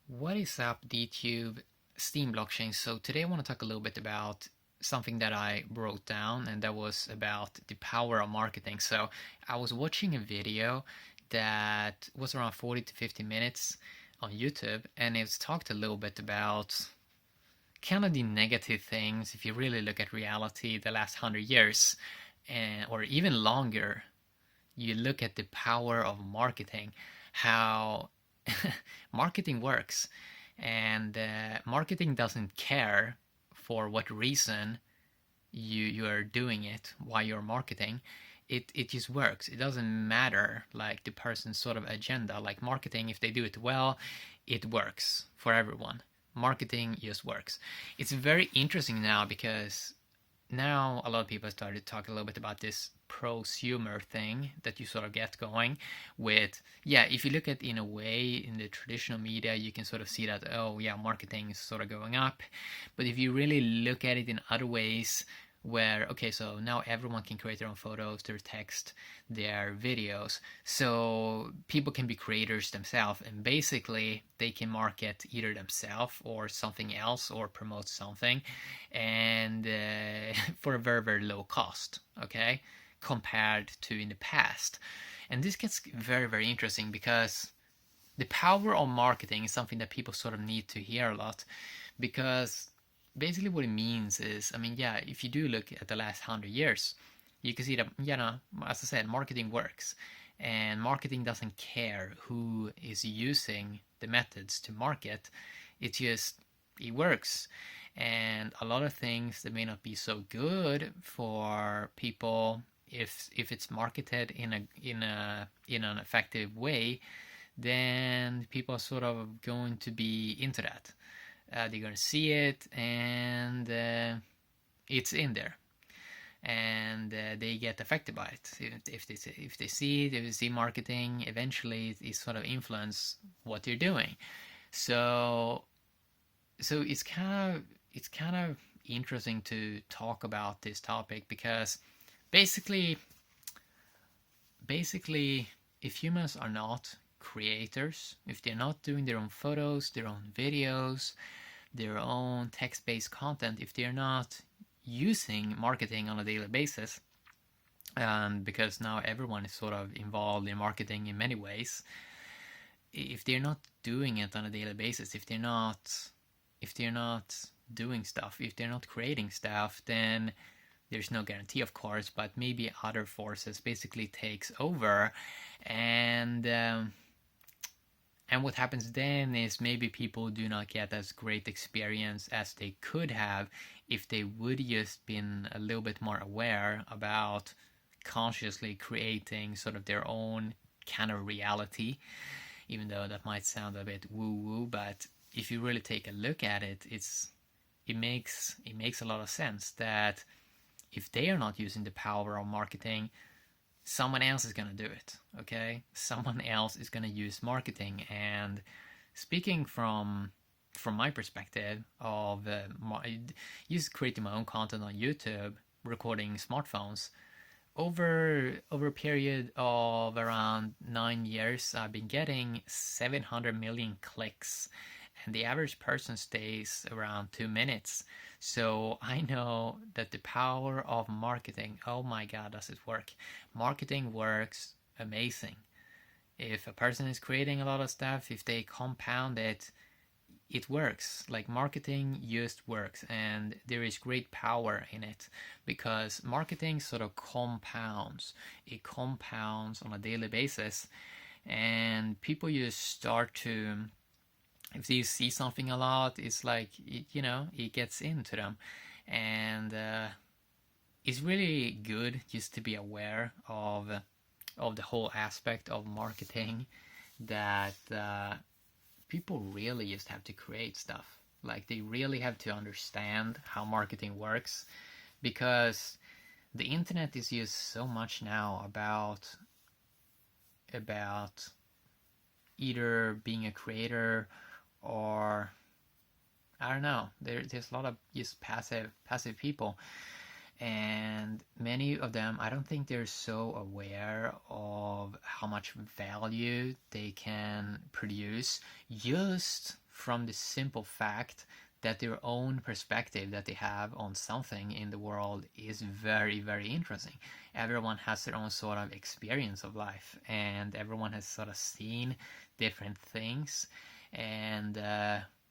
What is up, DTube Steam blockchain? So today I want to talk a little bit about something that I wrote down, and that was about the power of marketing. So I was watching a video that was around 40 to 50 minutes on YouTube, and it's talked a little bit about kind of the negative things if you really look at reality the last 100 years, or even longer. You look at the power of marketing, how marketing works, and marketing doesn't care for what reason you are doing it, why you're marketing. It just works. It doesn't matter like the person's sort of agenda. Like marketing, if they do it well, it works for everyone. Marketing just works. It's very interesting now because now a lot of people started to talk a little bit about this prosumer thing that you sort of get going with. Yeah, if you look at in a way in the traditional media, you can sort of see that, oh yeah, marketing is sort of going up. But if you really look at it in other ways, where okay, so now everyone can create their own photos, their text, their videos, so people can be creators themselves, and basically they can market either themselves or something else or promote something, and for a very, very low cost, okay, compared to in the past. And this gets very, very interesting because the power of marketing is something that people sort of need to hear a lot, because basically what it means is, I mean, yeah, if you do look at the last 100 years, you can see that, you know, as I said, marketing works, and marketing doesn't care who is using the methods to market. It just it works, and a lot of things that may not be so good for people, if it's marketed in an effective way, then people are sort of going to be into that. They're gonna see it, and it's in there, and they get affected by it. If they see it, if they see marketing, eventually it sort of influence what you're doing. So it's kind of interesting to talk about this topic because basically basically if humans are not creators, if they're not doing their own photos, their own videos, their own text-based content, if they're not using marketing on a daily basis, because now everyone is sort of involved in marketing in many ways, if they're not doing it on a daily basis, if they're not doing stuff, if they're not creating stuff, then there's no guarantee, of course, but maybe other forces basically takes over, and what happens then is maybe people do not get as great experience as they could have if they would just been a little bit more aware about consciously creating sort of their own kind of reality, even though that might sound a bit woo-woo. But if you really take a look at it, it makes a lot of sense that if they are not using the power of marketing, someone else is going to do it, okay? Someone else is going to use marketing. And speaking from my perspective of just creating my own content on YouTube, recording smartphones, over a period of around 9 years, I've been getting 700 million clicks, and the average person stays around 2 minutes. So I know that the power of marketing, oh my god, does it work? Marketing works amazing. If a person is creating a lot of stuff, if they compound it, it works. Like marketing just works, and there is great power in it because marketing sort of compounds. It compounds on a daily basis, and people just start to, if they see something a lot, it's like it gets into them, and it's really good just to be aware of the whole aspect of marketing, that people really just have to create stuff. Like they really have to understand how marketing works, because the internet is used so much now about either being a creator, or I don't know. There's a lot of just passive people, and many of them, I don't think they're so aware of how much value they can produce just from the simple fact that their own perspective that they have on something in the world is very, very interesting. Everyone has their own sort of experience of life, and everyone has sort of seen different things. And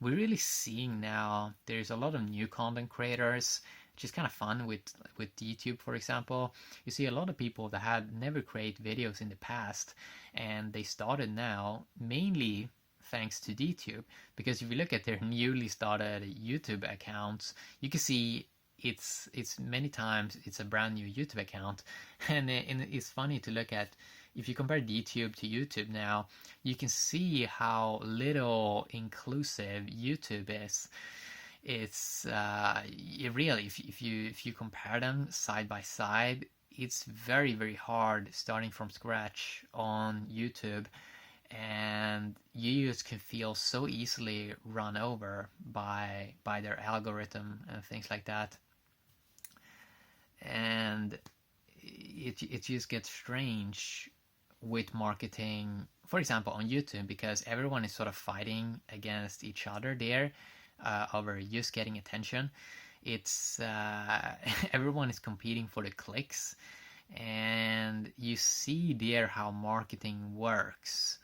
we're really seeing now there's a lot of new content creators, which is kind of fun with YouTube, for example. You see a lot of people that had never created videos in the past, and they started now mainly thanks to DTube, because if you look at their newly started YouTube accounts, you can see it's many times it's a brand new YouTube account, and it's funny to look at. If you compare DTube to YouTube now, you can see how little inclusive YouTube is. It's really, if you compare them side by side, it's very, very hard starting from scratch on YouTube, and you just can feel so easily run over by their algorithm and things like that. And it just gets strange with marketing, for example, on YouTube, because everyone is sort of fighting against each other there over just getting attention. It's everyone is competing for the clicks, and you see there how marketing works.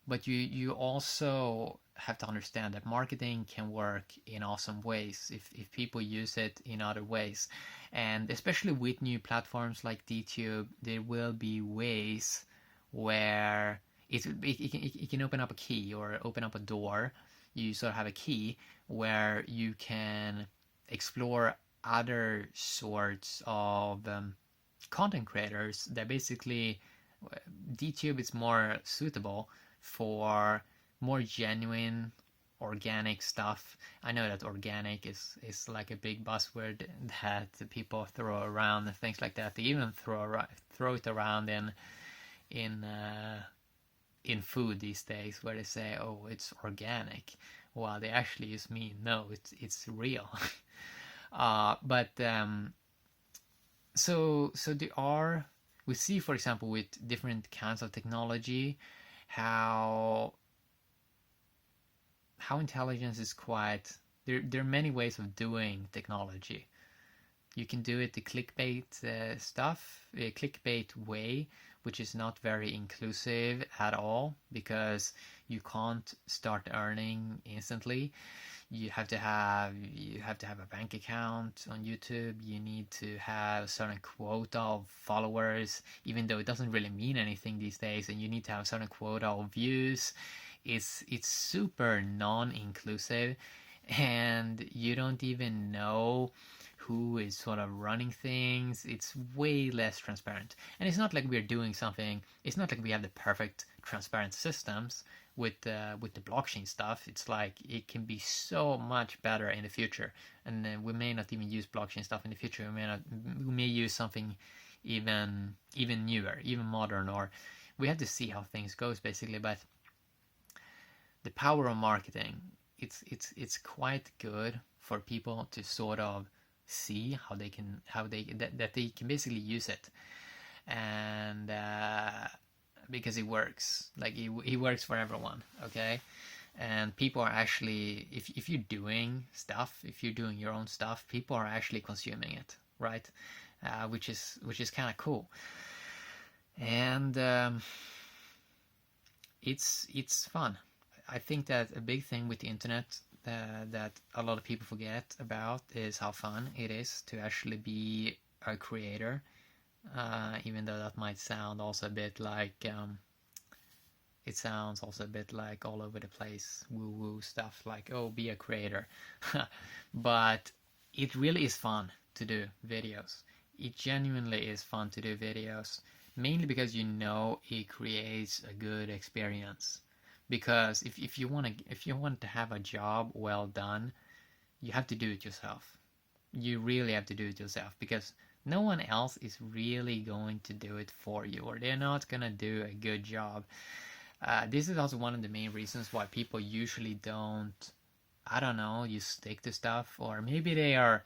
But you also have to understand that marketing can work in awesome ways if people use it in other ways. And especially with new platforms like DTube, there will be ways where it can open up a key or open up a door. You sort of have a key where you can explore other sorts of content creators that basically DTube is more suitable for more genuine organic stuff. I know that organic is like a big buzzword that people throw around and things like that. They even throw it around in food these days, where they say, "Oh, it's organic," while they actually just mean, "No, it's real." But so we see, for example, with different kinds of technology, how intelligence is quite there are many ways of doing technology. You can do it the clickbait clickbait way, which is not very inclusive at all, because you can't start earning instantly. You have to have a bank account on YouTube. You need to have a certain quota of followers, even though it doesn't really mean anything these days, and you need to have a certain quota of views. It's super non-inclusive, and you don't even know who is sort of running things. It's way less transparent, and it's not like we're doing something. It's not like we have the perfect transparent systems with the blockchain stuff. It's like it can be so much better in the future, and we may not even use blockchain stuff in the future. We may use something even newer, even modern, or we have to see how things goes basically. But the power of marketing, it's quite good for people to sort of see how they can that they can basically use it, and because it works, like it works for everyone, okay? And people are actually, if you're doing stuff, if you're doing your own stuff, people are actually consuming it, right? Which is kind of cool. And it's fun. I think that a big thing with the internet that a lot of people forget about is how fun it is to actually be a creator. Even though that might sound also a bit like it sounds also a bit like all over the place woo-woo stuff, like, oh, be a creator. But it really is fun to do videos. It genuinely is fun to do videos, mainly because it creates a good experience. Because if you want to have a job well done, you have to do it yourself. You really have to do it yourself, because no one else is really going to do it for you, or they're not gonna do a good job. This is also one of the main reasons why people usually don't, I don't know, you stick to stuff, or maybe they are,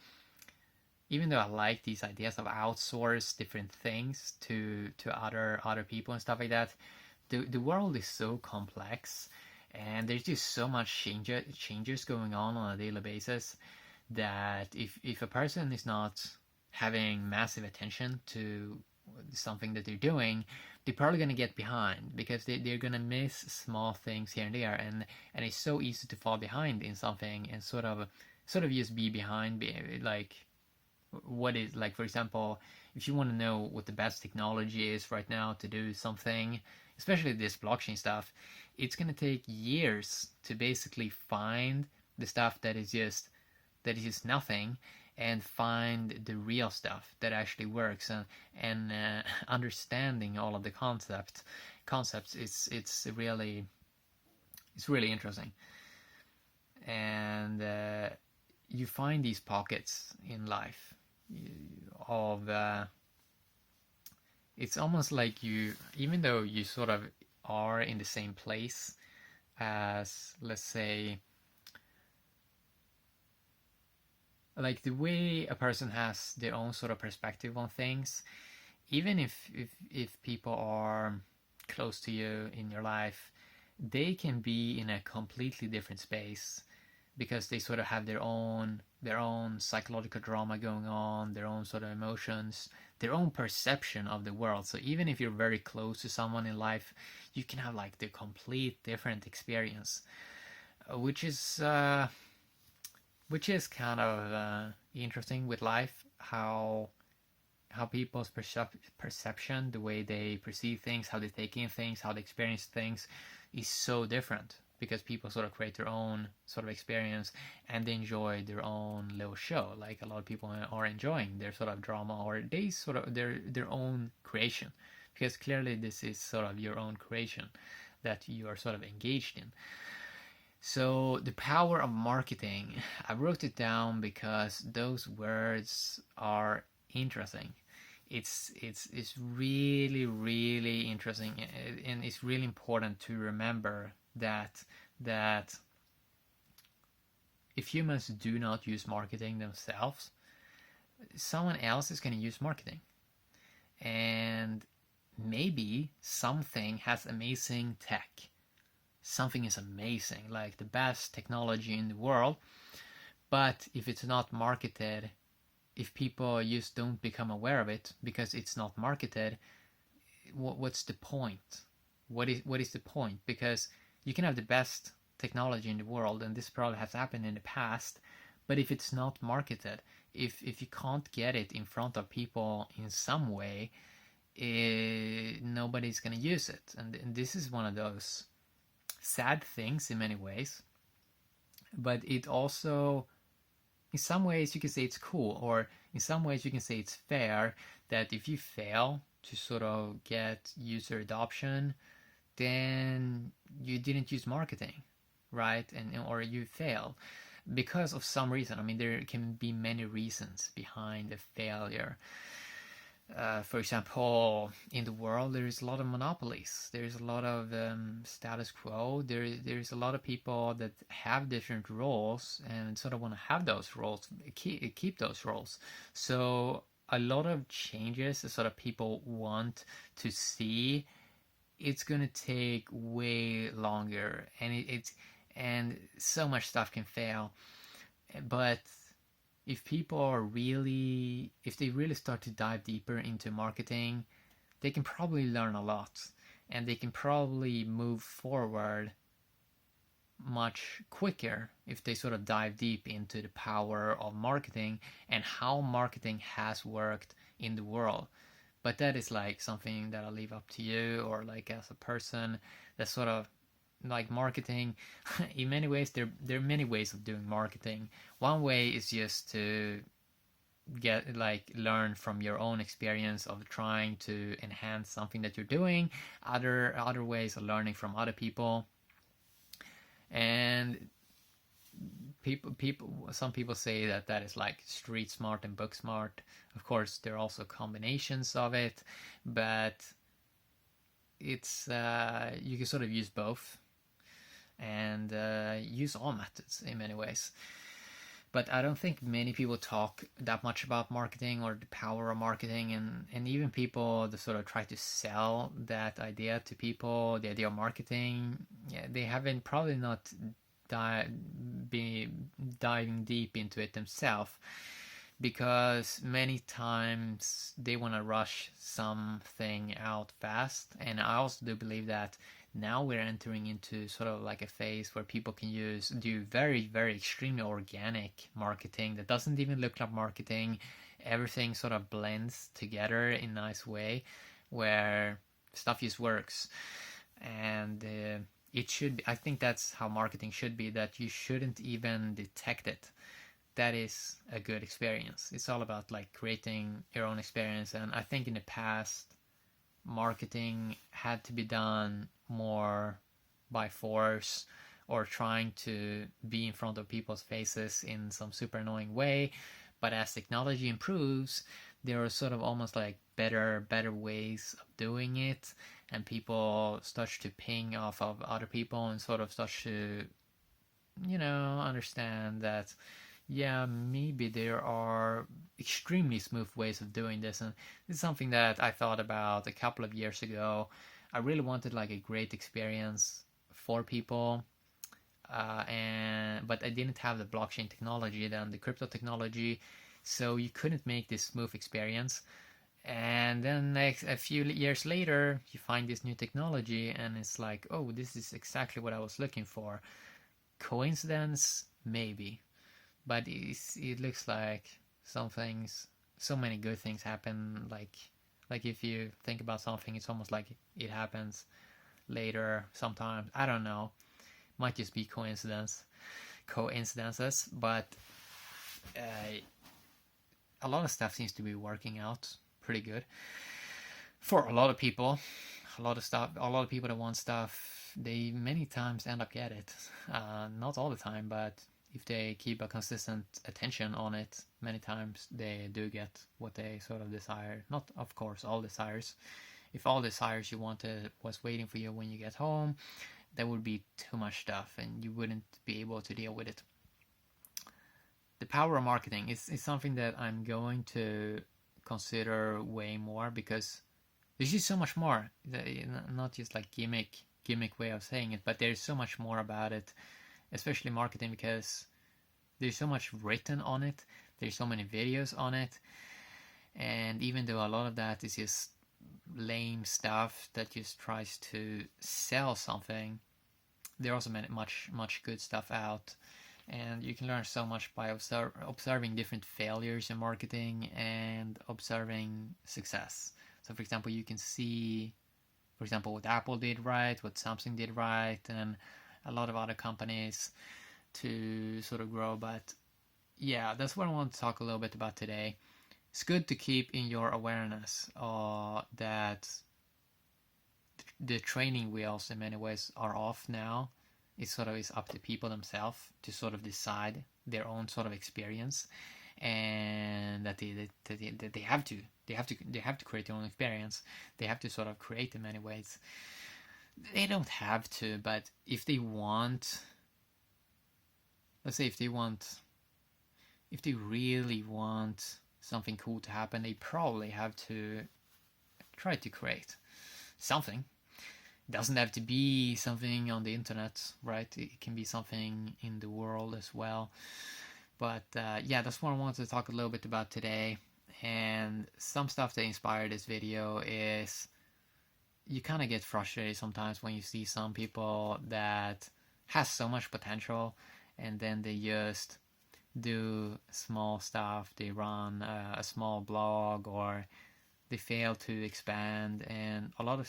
even though I like these ideas of outsource different things to other people and stuff like that, the world is so complex, and there's just so much changes going on a daily basis that if a person is not having massive attention to something that they're doing, they're probably going to get behind because they're going to miss small things here and there, and it's so easy to fall behind in something and sort of just be behind, like what is, like, for example, if you want to know what the best technology is right now to do something, especially this blockchain stuff, it's going to take years to basically find the stuff that is just nothing, and find the real stuff that actually works, and understanding all of the concepts. It's really interesting, and you find these pockets in life of it's almost like you, even though you sort of are in the same place as, let's say, like the way a person has their own sort of perspective on things, even if people are close to you in your life, they can be in a completely different space because they sort of have their own psychological drama going on, their own sort of emotions, their own perception of the world. So even if you're very close to someone in life, you can have like the complete different experience, which is kind of interesting with life, how people's perception, the way they perceive things, how they take in things, how they experience things, is so different because people sort of create their own sort of experience and they enjoy their own little show. Like a lot of people are enjoying their sort of drama, or they sort of their own creation, because clearly this is sort of your own creation that you are sort of engaged in. So the power of marketing, I wrote it down because those words are interesting. It's really interesting, and it's really important to remember that if humans do not use marketing themselves, someone else is going to use marketing, and maybe something has amazing tech. Something is amazing, like the best technology in the world, but if it's not marketed, if people just don't become aware of it because it's not marketed, what's the point? What is the point? Because you can have the best technology in the world, and this probably has happened in the past, but if it's not marketed, if you can't get it in front of people in some way, nobody's gonna use it, and this is one of those sad things in many ways, but it also, in some ways you can say it's cool, or in some ways you can say it's fair, that if you fail to sort of get user adoption, then you didn't use marketing, right? And or you fail because of some reason. I mean, there can be many reasons behind a failure. For example, in the world, there is a lot of monopolies. There is a lot of status quo. There's a lot of people that have different roles and sort of want to have those roles, keep those roles. So a lot of changes that sort of people want to see, it's gonna take way longer, and and so much stuff can fail. But if they really start to dive deeper into marketing, they can probably learn a lot, and they can probably move forward much quicker if they sort of dive deep into the power of marketing and how marketing has worked in the world. But that is like something that I'll leave up to you, or like as a person that sort of like marketing. In many ways, there are many ways of doing marketing. One way is just to learn from your own experience of trying to enhance something that you're doing. Other ways of learning from other people, and some people say that is like street smart and book smart. Of course, there are also combinations of it, but it's you can sort of use both, and use all methods in many ways. but I don't think many people talk that much about marketing or the power of marketing, and even people that sort of try to sell that idea to people, the idea of marketing, yeah, they haven't probably not di- be diving deep into it themselves, because many times they want to rush something out fast. And I also do believe that now we're entering into sort of like a phase where people can do very, very extremely organic marketing that doesn't even look like marketing. Everything sort of blends together in a nice way where stuff just works. And it should be, I think that's how marketing should be, that you shouldn't even detect it. That is a good experience. It's all about like creating your own experience. And I think in the past, marketing had to be done more by force, or trying to be in front of people's faces in some super annoying way. But as technology improves, there are sort of almost like better ways of doing it, and people start to ping off of other people and sort of start to, understand that, yeah, maybe there are extremely smooth ways of doing this. And this is something that I thought about a couple of years ago. I really wanted like a great experience for people, but I didn't have the blockchain technology, then the crypto technology, so you couldn't make this smooth experience. And then like a few years later, you find this new technology, and it's like, oh, this is exactly what I was looking for. Coincidence? Maybe. But it looks like so many good things happen. Like if you think about something, it's almost like it happens later sometimes. I don't know. Might just be coincidences, but uh, a lot of stuff seems to be working out pretty good for a lot of people. A lot of people that want stuff, they many times end up get it. Not all the time, but if they keep a consistent attention on it, many times they do get what they sort of desire. Not, of course, all desires. If all desires you wanted was waiting for you when you get home, that would be too much stuff and you wouldn't be able to deal with it. The power of marketing is something that I'm going to consider way more, because there's just so much more. Not just like gimmick way of saying it, but there's so much more about it, especially marketing, because there's so much written on it, there's so many videos on it, and even though a lot of that is just lame stuff that just tries to sell something, there are also much good stuff out, and you can learn so much by observing different failures in marketing and observing success. So for example, you can see, for example, what Apple did right, what Samsung did right, and a lot of other companies to sort of grow. But yeah, that's what I want to talk a little bit about today. It's good to keep in your awareness that the training wheels in many ways are off now. It sort of is up to people themselves to sort of decide their own sort of experience, and that they have to create their own experience. They have to sort of create in many ways. They don't have to, but if they want, let's say if they really want something cool to happen, they probably have to try to create something. It doesn't have to be something on the internet, right? It can be something in the world as well. But yeah, that's what I wanted to talk a little bit about today. And some stuff that inspired this video is, you kind of get frustrated sometimes when you see some people that has so much potential, and then they just do small stuff. They run a small blog, or they fail to expand, and a lot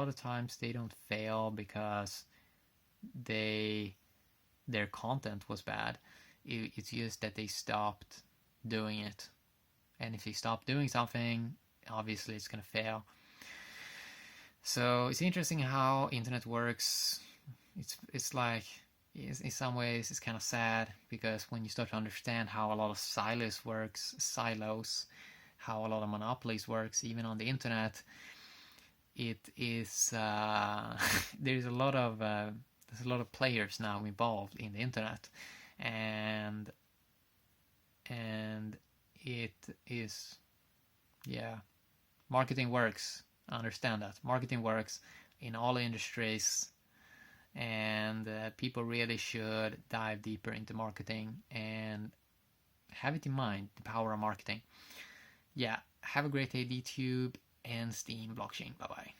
of times they don't fail because their content was bad. It's just that they stopped doing it, and if they stop doing something, obviously it's gonna fail. So it's interesting how internet works. It's like, in some ways it's kind of sad, because when you start to understand how a lot of silos, how a lot of monopolies works, even on the internet, it is there's a lot of players now involved in the internet, and and it is, yeah, marketing works. I understand that marketing works in all industries, and people really should dive deeper into marketing and have it in mind, the power of marketing. Yeah, have a great day, DTube and Steam Blockchain. Bye bye.